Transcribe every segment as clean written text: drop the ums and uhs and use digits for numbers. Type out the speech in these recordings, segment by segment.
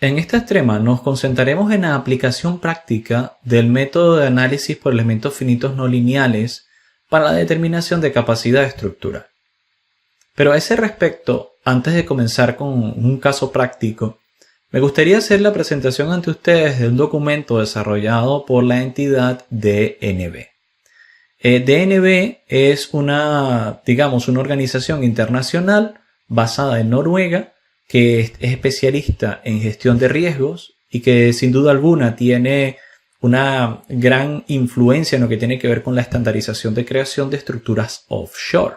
En esta extrema nos concentraremos en la aplicación práctica del método de análisis por elementos finitos no lineales para la determinación de capacidad estructural. Pero a ese respecto, antes de comenzar con un caso práctico, me gustaría hacer la presentación ante ustedes de un documento desarrollado por la entidad DNV. DNV es una organización internacional basada en Noruega que es especialista en gestión de riesgos y que sin duda alguna tiene una gran influencia en lo que tiene que ver con la estandarización de creación de estructuras offshore.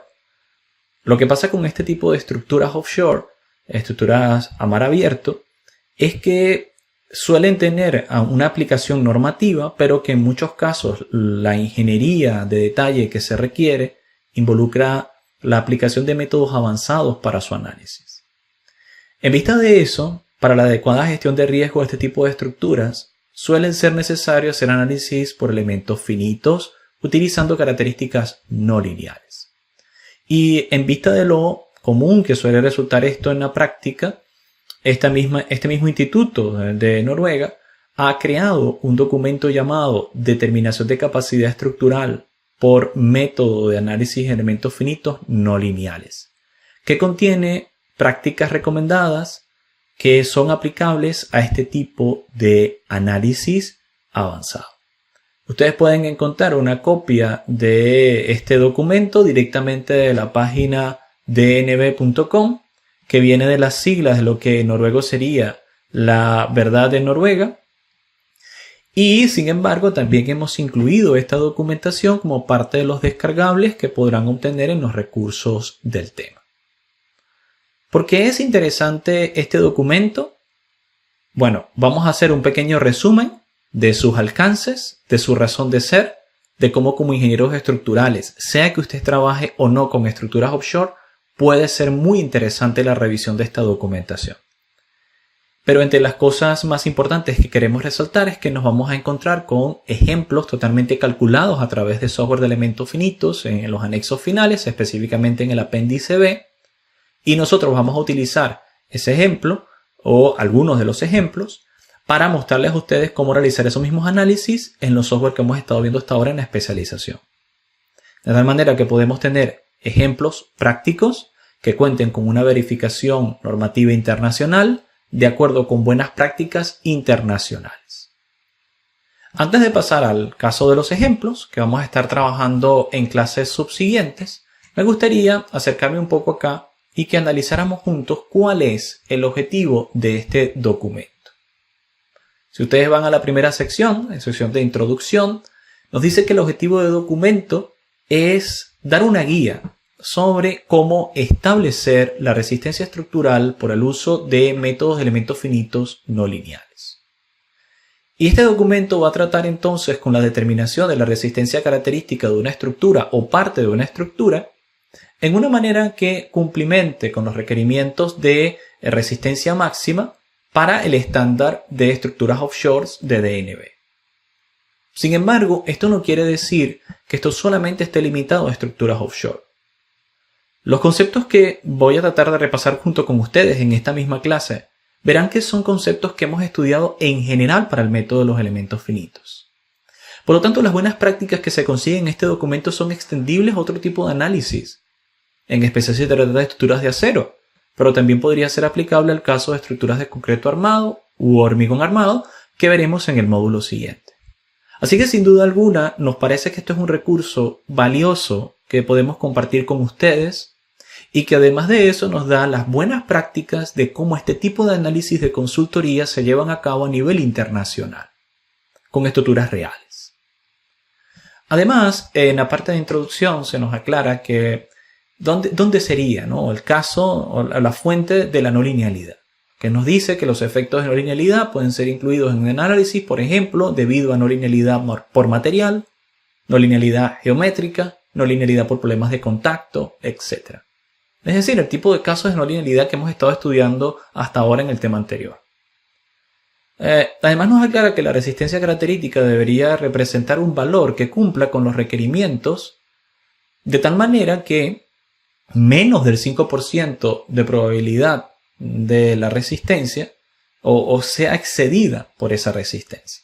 Lo que pasa con este tipo de estructuras offshore, estructuras a mar abierto, es que suelen tener una aplicación normativa, pero que en muchos casos la ingeniería de detalle que se requiere involucra la aplicación de métodos avanzados para su análisis. En vista de eso, para la adecuada gestión de riesgo de este tipo de estructuras, suelen ser necesarios hacer análisis por elementos finitos utilizando características no lineales. Y en vista de lo común que suele resultar esto en la práctica, este mismo instituto de Noruega ha creado un documento llamado Determinación de Capacidad Estructural por Método de Análisis de Elementos Finitos No Lineales, que contiene prácticas recomendadas que son aplicables a este tipo de análisis avanzado. Ustedes pueden encontrar una copia de este documento directamente de la página dnv.com, que viene de las siglas de lo que en noruego sería la verdad de Noruega. Y sin embargo también hemos incluido esta documentación como parte de los descargables que podrán obtener en los recursos del tema. ¿Por qué es interesante este documento? Bueno, vamos a hacer un pequeño resumen de sus alcances, de su razón de ser, de cómo como ingenieros estructurales, sea que usted trabaje o no con estructuras offshore, puede ser muy interesante la revisión de esta documentación. Pero entre las cosas más importantes que queremos resaltar es que nos vamos a encontrar con ejemplos totalmente calculados a través de software de elementos finitos en los anexos finales, específicamente en el apéndice B, y nosotros vamos a utilizar ese ejemplo o algunos de los ejemplos para mostrarles a ustedes cómo realizar esos mismos análisis en los software que hemos estado viendo hasta ahora en la especialización. De tal manera que podemos tener ejemplos prácticos que cuenten con una verificación normativa internacional de acuerdo con buenas prácticas internacionales. Antes de pasar al caso de los ejemplos, que vamos a estar trabajando en clases subsiguientes, me gustaría acercarme un poco acá y que analizáramos juntos cuál es el objetivo de este documento. Si ustedes van a la primera sección, en sección de introducción, nos dice que el objetivo del documento es dar una guía sobre cómo establecer la resistencia estructural por el uso de métodos de elementos finitos no lineales. Y este documento va a tratar entonces con la determinación de la resistencia característica de una estructura o parte de una estructura en una manera que cumplimente con los requerimientos de resistencia máxima para el estándar de estructuras offshore de DNV. Sin embargo, esto no quiere decir que esto solamente esté limitado a estructuras offshore. Los conceptos que voy a tratar de repasar junto con ustedes en esta misma clase verán que son conceptos que hemos estudiado en general para el método de los elementos finitos. Por lo tanto, las buenas prácticas que se consiguen en este documento son extendibles a otro tipo de análisis. En especial si se trata de estructuras de acero, pero también podría ser aplicable al caso de estructuras de concreto armado u hormigón armado que veremos en el módulo siguiente. Así que sin duda alguna nos parece que esto es un recurso valioso que podemos compartir con ustedes y que además de eso nos da las buenas prácticas de cómo este tipo de análisis de consultoría se llevan a cabo a nivel internacional, con estructuras reales. Además, en la parte de introducción se nos aclara que ¿dónde sería, ¿no?, el caso o la fuente de la no linealidad? Que nos dice que los efectos de no linealidad pueden ser incluidos en el análisis, por ejemplo, debido a no linealidad por material, no linealidad geométrica, no linealidad por problemas de contacto, etc. Es decir, el tipo de casos de no linealidad que hemos estado estudiando hasta ahora en el tema anterior. Además nos aclara que la resistencia característica debería representar un valor que cumpla con los requerimientos de tal manera que menos del 5% de probabilidad de la resistencia o sea excedida por esa resistencia.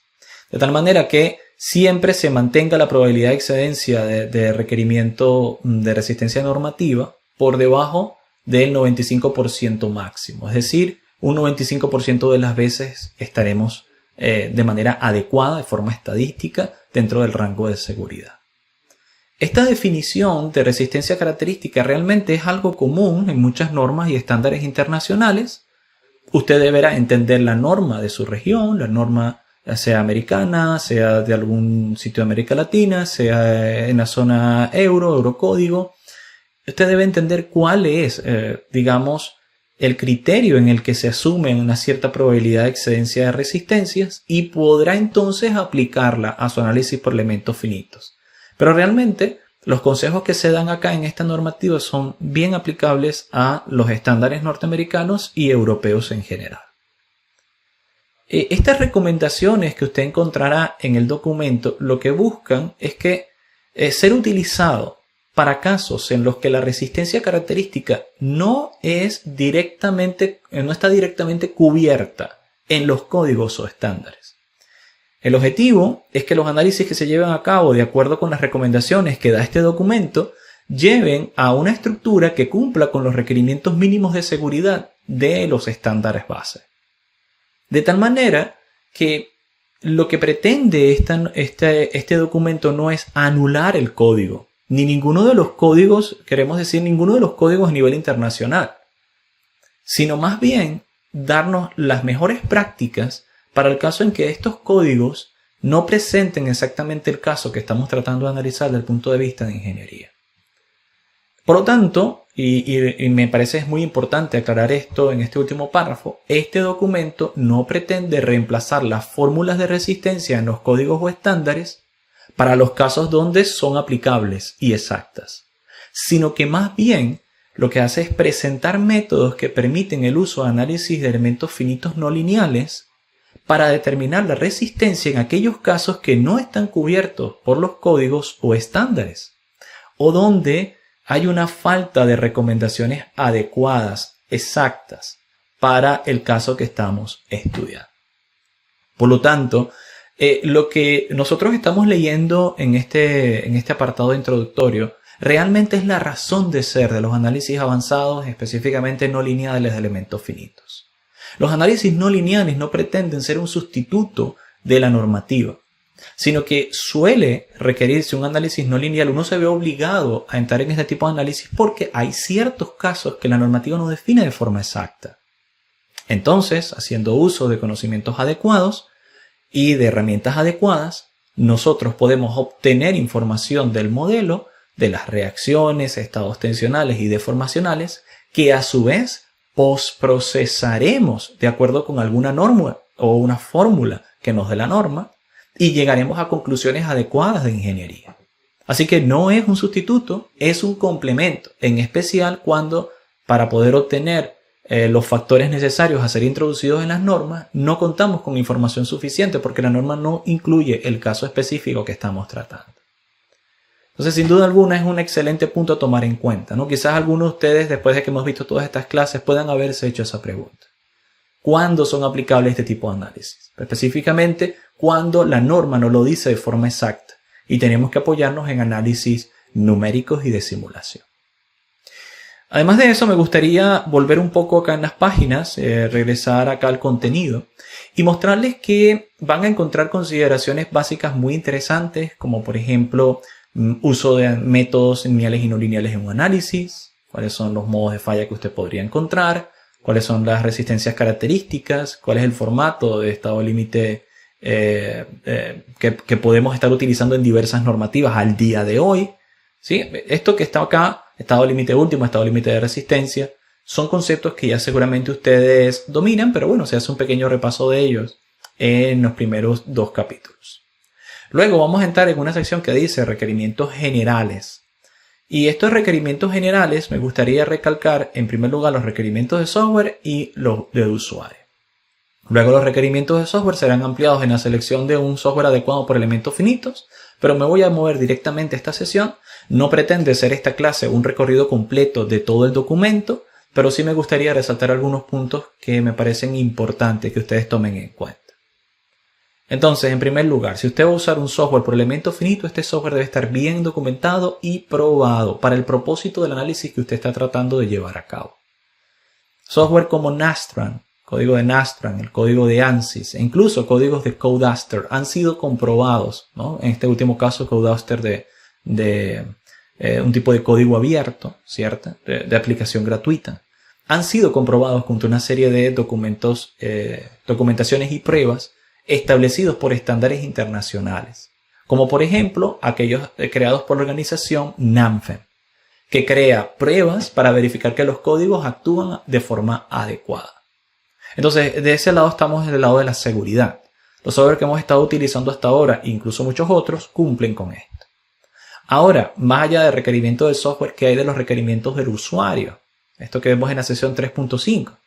De tal manera que siempre se mantenga la probabilidad de excedencia de requerimiento de resistencia normativa por debajo del 95% máximo. Es decir, un 95% de las veces estaremos de manera adecuada, de forma estadística, dentro del rango de seguridad. Esta definición de resistencia característica realmente es algo común en muchas normas y estándares internacionales. Usted deberá entender la norma de su región, la norma sea americana, sea de algún sitio de América Latina, sea en la zona eurocódigo. Usted debe entender cuál es, el criterio en el que se asume una cierta probabilidad de excedencia de resistencias y podrá entonces aplicarla a su análisis por elementos finitos. Pero realmente los consejos que se dan acá en esta normativa son bien aplicables a los estándares norteamericanos y europeos en general. Estas recomendaciones que usted encontrará en el documento lo que buscan es que ser utilizado para casos en los que la resistencia característica no está directamente cubierta en los códigos o estándares. El objetivo es que los análisis que se lleven a cabo de acuerdo con las recomendaciones que da este documento lleven a una estructura que cumpla con los requerimientos mínimos de seguridad de los estándares base. De tal manera que lo que pretende este documento no es anular el código, ni ninguno de los códigos, ninguno de los códigos a nivel internacional, sino más bien darnos las mejores prácticas para el caso en que estos códigos no presenten exactamente el caso que estamos tratando de analizar desde el punto de vista de ingeniería. Por lo tanto, y me parece muy importante aclarar esto en este último párrafo, este documento no pretende reemplazar las fórmulas de resistencia en los códigos o estándares para los casos donde son aplicables y exactas, sino que más bien lo que hace es presentar métodos que permiten el uso de análisis de elementos finitos no lineales para determinar la resistencia en aquellos casos que no están cubiertos por los códigos o estándares, o donde hay una falta de recomendaciones adecuadas, exactas, para el caso que estamos estudiando. Por lo tanto, lo que nosotros estamos leyendo en este apartado introductorio realmente es la razón de ser de los análisis avanzados, específicamente no lineales de elementos finitos. Los análisis no lineales no pretenden ser un sustituto de la normativa, sino que suele requerirse un análisis no lineal. Uno se ve obligado a entrar en este tipo de análisis porque hay ciertos casos que la normativa no define de forma exacta. Entonces, haciendo uso de conocimientos adecuados y de herramientas adecuadas, nosotros podemos obtener información del modelo, de las reacciones, estados tensionales y deformacionales, que a su vez postprocesaremos de acuerdo con alguna norma o una fórmula que nos dé la norma y llegaremos a conclusiones adecuadas de ingeniería. Así que no es un sustituto, es un complemento, en especial cuando para poder obtener los factores necesarios a ser introducidos en las normas no contamos con información suficiente porque la norma no incluye el caso específico que estamos tratando. Entonces, sin duda alguna, es un excelente punto a tomar en cuenta, ¿no? Quizás algunos de ustedes, después de que hemos visto todas estas clases, puedan haberse hecho esa pregunta. ¿Cuándo son aplicables este tipo de análisis? Específicamente, cuando la norma no lo dice de forma exacta y tenemos que apoyarnos en análisis numéricos y de simulación. Además de eso, me gustaría volver un poco acá en las páginas, regresar acá al contenido y mostrarles que van a encontrar consideraciones básicas muy interesantes, como por ejemplo, uso de métodos lineales y no lineales en un análisis, cuáles son los modos de falla que usted podría encontrar, cuáles son las resistencias características, cuál es el formato de estado límite que podemos estar utilizando en diversas normativas al día de hoy. ¿Sí? Esto que está acá, estado límite último, estado límite de resistencia, son conceptos que ya seguramente ustedes dominan, pero bueno, se hace un pequeño repaso de ellos en los primeros 2 capítulos. Luego vamos a entrar en una sección que dice requerimientos generales. Y estos requerimientos generales me gustaría recalcar en primer lugar los requerimientos de software y los de usuario. Luego los requerimientos de software serán ampliados en la selección de un software adecuado por elementos finitos, pero me voy a mover directamente a esta sesión. No pretende ser esta clase un recorrido completo de todo el documento, pero sí me gustaría resaltar algunos puntos que me parecen importantes que ustedes tomen en cuenta. Entonces, en primer lugar, si usted va a usar un software por elemento finito, este software debe estar bien documentado y probado para el propósito del análisis que usted está tratando de llevar a cabo. Software como Nastran, código de Nastran, el código de ANSYS e incluso códigos de Codeaster han sido comprobados, ¿no? En este último caso, Codeaster de un tipo de código abierto, ¿cierto? De aplicación gratuita. Han sido comprobados junto a una serie de documentos, documentaciones y pruebas establecidos por estándares internacionales, como por ejemplo aquellos creados por la organización NAMFEM, que crea pruebas para verificar que los códigos actúan de forma adecuada. Entonces, de ese lado estamos del lado de la seguridad. Los software que hemos estado utilizando hasta ahora, incluso muchos otros, cumplen con esto. Ahora, más allá del requerimiento del software, ¿qué hay de los requerimientos del usuario? Esto que vemos en la sesión 3.5.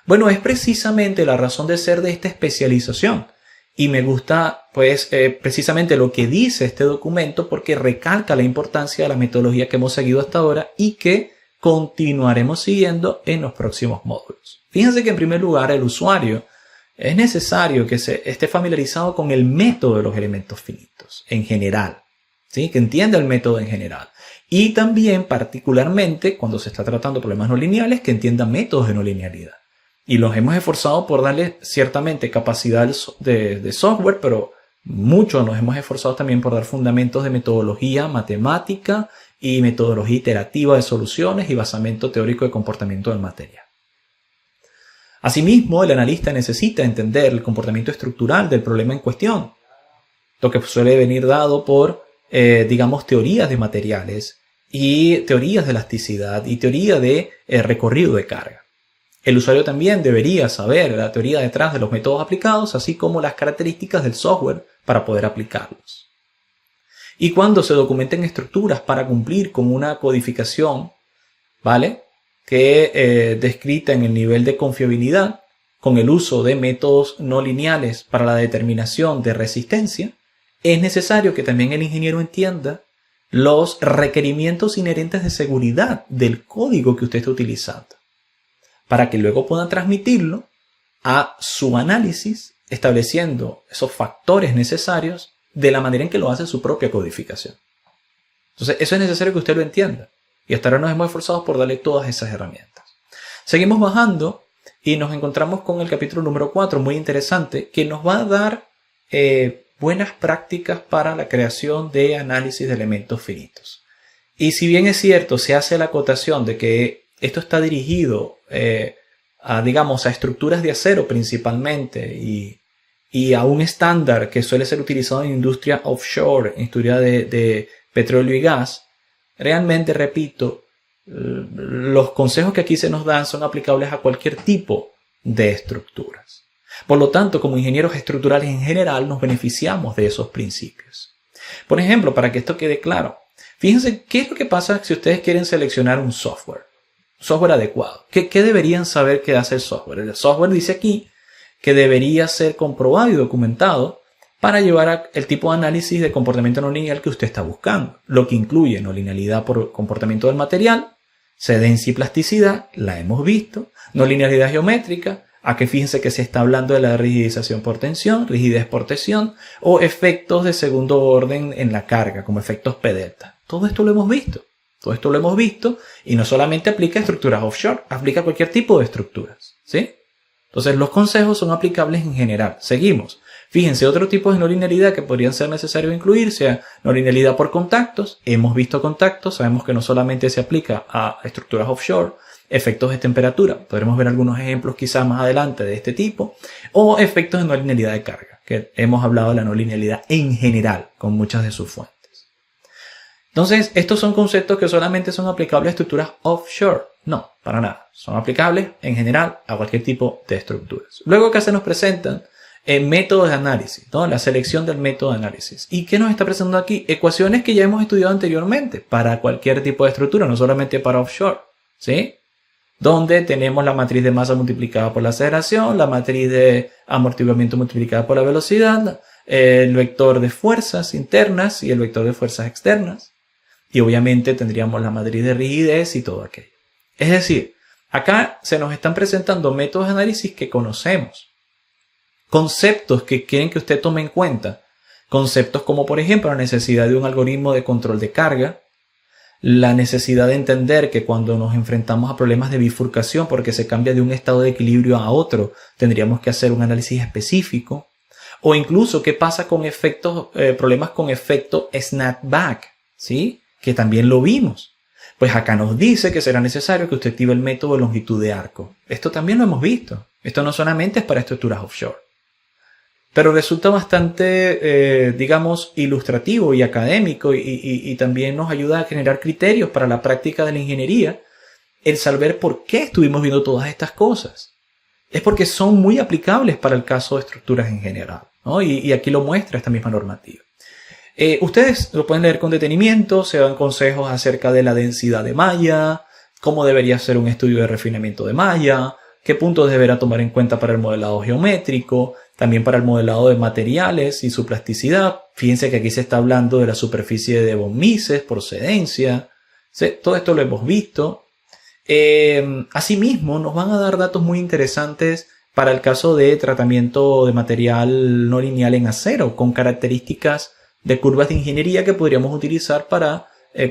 Bueno, es precisamente la razón de ser de esta especialización. Y me gusta, pues, precisamente lo que dice este documento porque recalca la importancia de la metodología que hemos seguido hasta ahora y que continuaremos siguiendo en los próximos módulos. Fíjense que en primer lugar el usuario es necesario que esté familiarizado con el método de los elementos finitos en general, ¿sí? Que entienda el método en general. Y también particularmente cuando se está tratando problemas no lineales que entienda métodos de no linealidad. Y los hemos esforzado por darle ciertamente capacidad de software, pero mucho nos hemos esforzado también por dar fundamentos de metodología matemática y metodología iterativa de soluciones y basamento teórico de comportamiento del material. Asimismo, el analista necesita entender el comportamiento estructural del problema en cuestión, lo que suele venir dado por, digamos, teorías de materiales y teorías de elasticidad y teoría de recorrido de carga. El usuario también debería saber la teoría detrás de los métodos aplicados, así como las características del software para poder aplicarlos. Y cuando se documenten estructuras para cumplir con una codificación, ¿vale?, que descrita en el nivel de confiabilidad, con el uso de métodos no lineales para la determinación de resistencia, es necesario que también el ingeniero entienda los requerimientos inherentes de seguridad del código que usted está utilizando, para que luego puedan transmitirlo a su análisis, estableciendo esos factores necesarios de la manera en que lo hace su propia codificación. Entonces, eso es necesario que usted lo entienda. Y hasta ahora nos hemos esforzado por darle todas esas herramientas. Seguimos bajando y nos encontramos con el capítulo número 4, muy interesante, que nos va a dar buenas prácticas para la creación de análisis de elementos finitos. Y si bien es cierto, se hace la acotación de que esto está dirigido digamos, a estructuras de acero principalmente y a un estándar que suele ser utilizado en industria offshore, en industria de petróleo y gas, realmente, repito, los consejos que aquí se nos dan son aplicables a cualquier tipo de estructuras. Por lo tanto, como ingenieros estructurales en general, nos beneficiamos de esos principios. Por ejemplo, para que esto quede claro, fíjense qué es lo que pasa si ustedes quieren seleccionar un software adecuado. ¿Qué deberían saber que hace el software? El software dice aquí que debería ser comprobado y documentado para llevar el tipo de análisis de comportamiento no lineal que usted está buscando, lo que incluye no linealidad por comportamiento del material, cedencia y plasticidad, la hemos visto, no linealidad geométrica, aquí fíjense que se está hablando de la rigidización por tensión, rigidez por tensión, o efectos de segundo orden en la carga, como efectos P delta. Todo esto lo hemos visto, y no solamente aplica a estructuras offshore, aplica a cualquier tipo de estructuras, ¿sí? Entonces los consejos son aplicables en general. Seguimos. Fíjense, otro tipo de no linealidad que podrían ser necesarios incluir, sea no linealidad por contactos. Hemos visto contactos, sabemos que no solamente se aplica a estructuras offshore, efectos de temperatura, podremos ver algunos ejemplos quizás más adelante de este tipo, o efectos de no linealidad de carga, que hemos hablado de la no linealidad en general, con muchas de sus fuentes. Entonces, estos son conceptos que solamente son aplicables a estructuras offshore. No, para nada. Son aplicables en general a cualquier tipo de estructuras. Luego acá se nos presentan métodos de análisis, ¿no? La selección del método de análisis. ¿Y qué nos está presentando aquí? Ecuaciones que ya hemos estudiado anteriormente para cualquier tipo de estructura, no solamente para offshore, ¿sí? Donde tenemos la matriz de masa multiplicada por la aceleración, la matriz de amortiguamiento multiplicada por la velocidad, el vector de fuerzas internas y el vector de fuerzas externas. Y obviamente tendríamos la matriz de rigidez y todo aquello. Es decir, Acá se nos están presentando métodos de análisis que conocemos. Conceptos que quieren que usted tome en cuenta. Conceptos como, por ejemplo, la necesidad de un algoritmo de control de carga, la necesidad de entender que cuando nos enfrentamos a problemas de bifurcación, porque se cambia de un estado de equilibrio a otro, tendríamos que hacer un análisis específico. O incluso qué pasa con problemas con efecto snapback, ¿sí? Que también lo vimos. Pues acá nos dice que será necesario que usted active el método de longitud de arco. Esto también lo hemos visto. Esto no solamente es para estructuras offshore. Pero resulta bastante, digamos, ilustrativo y académico y también nos ayuda a generar criterios para la práctica de la ingeniería el saber por qué estuvimos viendo todas estas cosas. Es porque son muy aplicables para el caso de estructuras en general, ¿no? Y aquí lo muestra esta misma normativa. Ustedes lo pueden leer con detenimiento, se dan consejos acerca de la densidad de malla, cómo debería ser un estudio de refinamiento de malla, qué puntos deberá tomar en cuenta para el modelado geométrico, también para el modelado de materiales y su plasticidad. Fíjense que aquí se está hablando de la superficie de von Mises, procedencia. ¿Sí? Todo esto lo hemos visto. Asimismo, nos van a dar datos muy interesantes para el caso de tratamiento de material no lineal en acero, con características de curvas de ingeniería que podríamos utilizar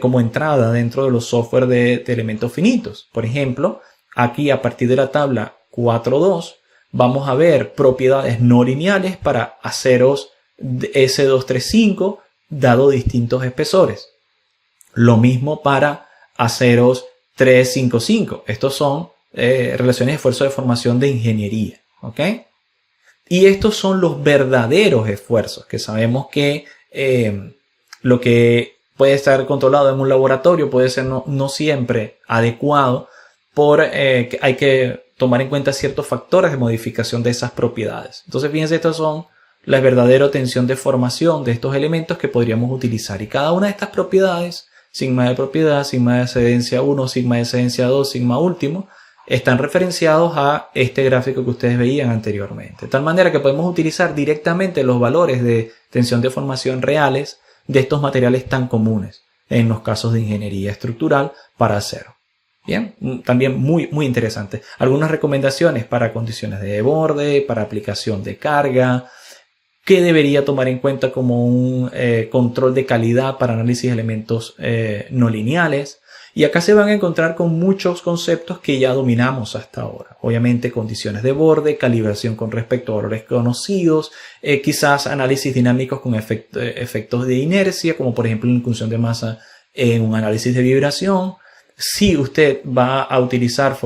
como entrada dentro de los software de elementos finitos. Por ejemplo, aquí a partir de la tabla 4.2 vamos a ver propiedades no lineales para aceros S235 dado distintos espesores. Lo mismo para aceros 355. Estos son relaciones de esfuerzo de formación de ingeniería. ¿Ok? Y estos son los verdaderos esfuerzos, que sabemos que lo que puede estar controlado en un laboratorio puede ser no siempre adecuado que hay que tomar en cuenta ciertos factores de modificación de esas propiedades. Entonces, fíjense, estas son la verdadera tensión de formación de estos elementos que podríamos utilizar. Y cada una de estas propiedades, sigma de propiedad, sigma de excedencia 1, sigma de excedencia 2, sigma último, están referenciados a este gráfico que ustedes veían anteriormente. De tal manera que podemos utilizar directamente los valores de tensión de formación reales de estos materiales tan comunes en los casos de ingeniería estructural para acero. Bien, también muy interesante. Algunas recomendaciones para condiciones de borde, para aplicación de carga, qué debería tomar en cuenta como un control de calidad para análisis de elementos no lineales. Y acá se van a encontrar con muchos conceptos que ya dominamos hasta ahora. Obviamente condiciones de borde, calibración con respecto a valores conocidos, quizás análisis dinámicos con efectos de inercia, como por ejemplo la incursión de masa en un análisis de vibración. Si usted va a utilizar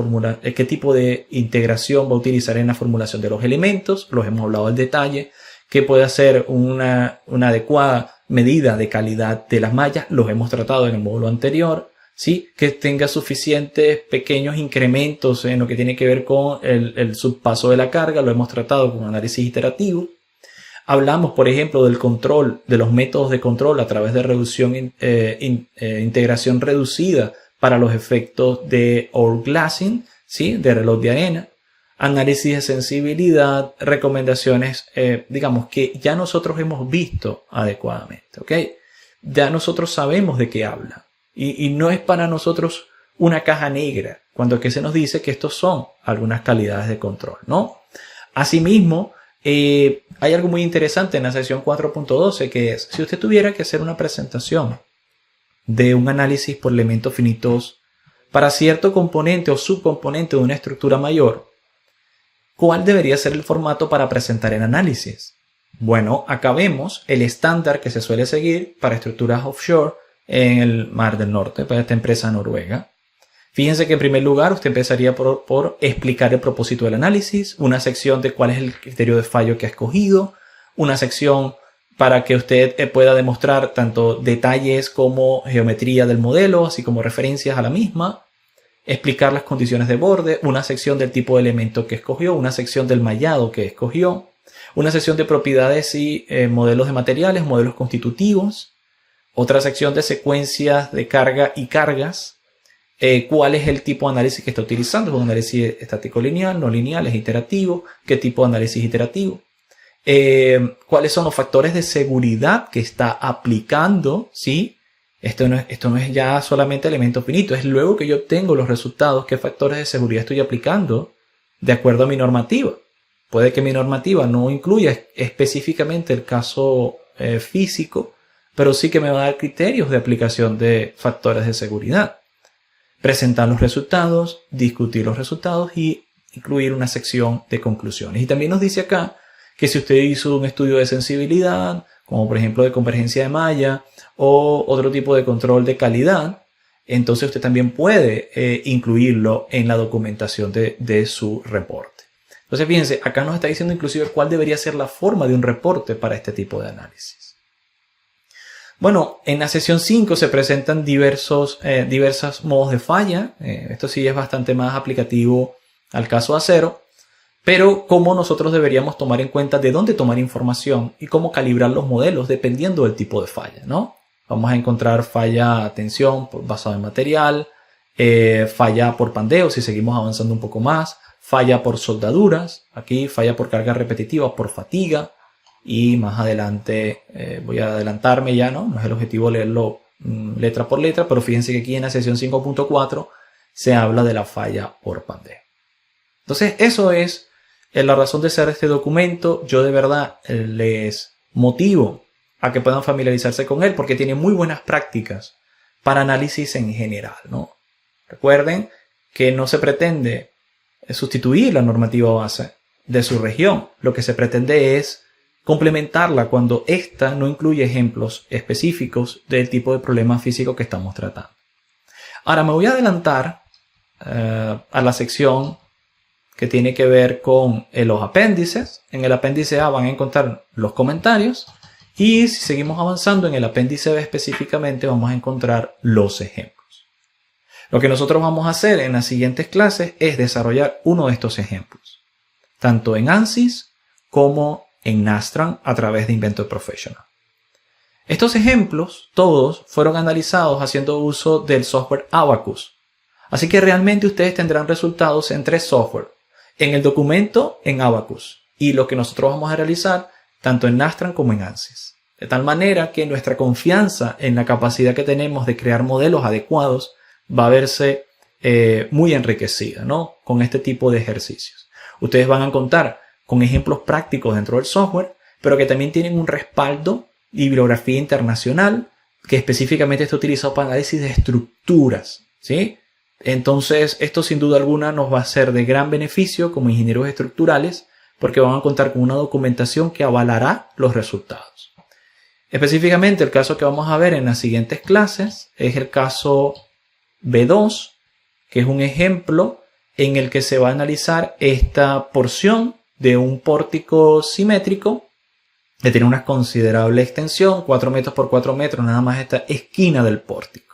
qué tipo de integración va a utilizar en la formulación de los elementos, los hemos hablado al detalle, que puede hacer una adecuada medida de calidad de las mallas, los hemos tratado en el módulo anterior. ¿Sí? Que tenga suficientes pequeños incrementos en lo que tiene que ver con el subpaso de la carga, lo hemos tratado con análisis iterativo. Hablamos, por ejemplo, del control, de los métodos de control a través de integración reducida para los efectos de hourglassing, ¿sí? De reloj de arena. Análisis de sensibilidad, recomendaciones, digamos, que ya nosotros hemos visto adecuadamente, ¿ok? Ya nosotros sabemos de qué habla. Y no es para nosotros una caja negra, cuando aquí se nos dice que estos son algunas calidades de control, ¿no? Asimismo, hay algo muy interesante en la sección 4.12, que es, si usted tuviera que hacer una presentación de un análisis por elementos finitos para cierto componente o subcomponente de una estructura mayor, ¿cuál debería ser el formato para presentar el análisis? Bueno, acá vemos el estándar que se suele seguir para estructuras offshore en el Mar del Norte, para esta empresa noruega. Fíjense que en primer lugar usted empezaría por explicar el propósito del análisis, una sección de cuál es el criterio de fallo que ha escogido, una sección para que usted pueda demostrar tanto detalles como geometría del modelo, así como referencias a la misma, explicar las condiciones de borde, una sección del tipo de elemento que escogió, una sección del mallado que escogió, una sección de propiedades y modelos de materiales, modelos constitutivos, otra sección de secuencias de carga y cargas, cuál es el tipo de análisis que está utilizando, es un análisis estático lineal, no lineal, es iterativo, qué tipo de análisis iterativo, cuáles son los factores de seguridad que está aplicando, ¿sí? Esto no es ya solamente elemento finito, es luego que yo obtengo los resultados, qué factores de seguridad estoy aplicando de acuerdo a mi normativa. Puede que mi normativa no incluya específicamente el caso físico, pero sí que me va a dar criterios de aplicación de factores de seguridad. Presentar los resultados, discutir los resultados y incluir una sección de conclusiones. Y también nos dice acá que si usted hizo un estudio de sensibilidad, como por ejemplo de convergencia de malla o otro tipo de control de calidad, entonces usted también puede incluirlo en la documentación de su reporte. Entonces fíjense, acá nos está diciendo inclusive cuál debería ser la forma de un reporte para este tipo de análisis. Bueno, en la sesión 5 se presentan diversos modos de falla. Esto sí es bastante más aplicativo al caso acero. Pero cómo nosotros deberíamos tomar en cuenta de dónde tomar información y cómo calibrar los modelos dependiendo del tipo de falla, ¿no? Vamos a encontrar falla a tensión basada en material, falla por pandeo si seguimos avanzando un poco más, falla por soldaduras, aquí falla por carga repetitiva, por fatiga, y más adelante voy a adelantarme ya, ¿no? No es el objetivo leerlo letra por letra, pero fíjense que aquí en la sesión 5.4 se habla de la falla por pandeo. Entonces eso es la razón de ser este documento. Yo de verdad les motivo a que puedan familiarizarse con él porque tiene muy buenas prácticas para análisis en general, ¿no? Recuerden que no se pretende sustituir la normativa base de su región. Lo que se pretende es complementarla cuando ésta no incluye ejemplos específicos del tipo de problema físico que estamos tratando. Ahora me voy a adelantar a la sección que tiene que ver con los apéndices. En el apéndice A van a encontrar los comentarios y si seguimos avanzando en el apéndice B específicamente vamos a encontrar los ejemplos. Lo que nosotros vamos a hacer en las siguientes clases es desarrollar uno de estos ejemplos, tanto en ANSYS como en Nastran a través de Inventor Professional. Estos ejemplos todos fueron analizados haciendo uso del software Abacus. Así que realmente ustedes tendrán resultados en 3 software. En el documento en Abacus y lo que nosotros vamos a realizar tanto en Nastran como en ANSYS. De tal manera que nuestra confianza en la capacidad que tenemos de crear modelos adecuados va a verse muy enriquecida, ¿no? Con este tipo de ejercicios. Ustedes van a contar con ejemplos prácticos dentro del software, pero que también tienen un respaldo y bibliografía internacional que específicamente está utilizado para análisis de estructuras, ¿sí? Entonces, esto sin duda alguna nos va a ser de gran beneficio como ingenieros estructurales porque van a contar con una documentación que avalará los resultados. Específicamente, el caso que vamos a ver en las siguientes clases es el caso B2, que es un ejemplo en el que se va a analizar esta porción de un pórtico simétrico que tiene una considerable extensión, 4 metros por 4 metros, nada más esta esquina del pórtico.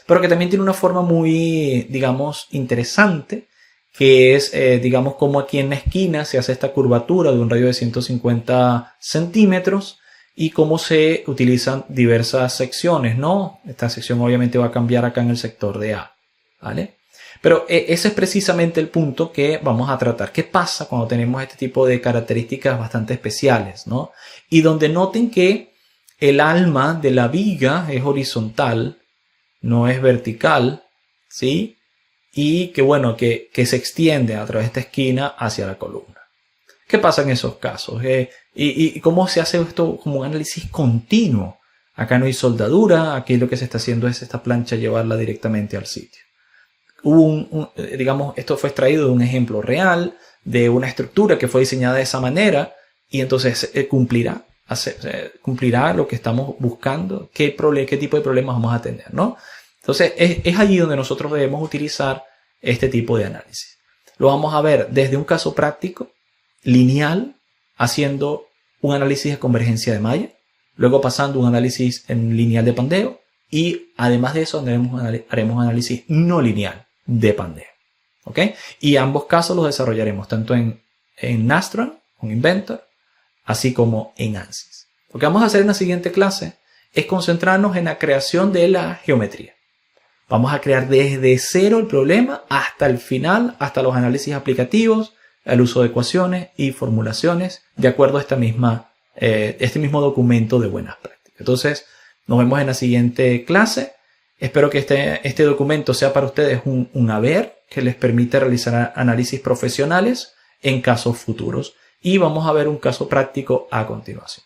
Pero que también tiene una forma muy, digamos, interesante, que es, digamos, como aquí en la esquina se hace esta curvatura de un radio de 150 centímetros y cómo se utilizan diversas secciones, ¿no? Esta sección obviamente va a cambiar acá en el sector de A, ¿vale? Pero ese es precisamente el punto que vamos a tratar. ¿Qué pasa cuando tenemos este tipo de características bastante especiales, ¿no? Y donde noten que el alma de la viga es horizontal, no es vertical, ¿sí? Y que bueno, que se extiende a través de esta esquina hacia la columna. ¿Qué pasa en esos casos? ¿Y cómo se hace esto como un análisis continuo? Acá no hay soldadura, aquí lo que se está haciendo es esta plancha llevarla directamente al sitio. Digamos, esto fue extraído de un ejemplo real, de una estructura que fue diseñada de esa manera y entonces cumplirá lo que estamos buscando, qué tipo de problemas vamos a tener, ¿no? Entonces es allí donde nosotros debemos utilizar este tipo de análisis. Lo vamos a ver desde un caso práctico, lineal, haciendo un análisis de convergencia de malla, luego pasando un análisis en lineal de pandeo y además de eso haremos análisis no lineal de pandeo. ¿Ok? Y ambos casos los desarrollaremos tanto en Nastran, con Inventor, así como en ANSYS. Lo que vamos a hacer en la siguiente clase es concentrarnos en la creación de la geometría. Vamos a crear desde cero el problema hasta el final, hasta los análisis aplicativos, el uso de ecuaciones y formulaciones de acuerdo a este mismo documento de buenas prácticas. Entonces, Nos vemos en la siguiente clase. Espero que este documento sea para ustedes un haber que les permite realizar análisis profesionales en casos futuros. Y vamos a ver un caso práctico a continuación.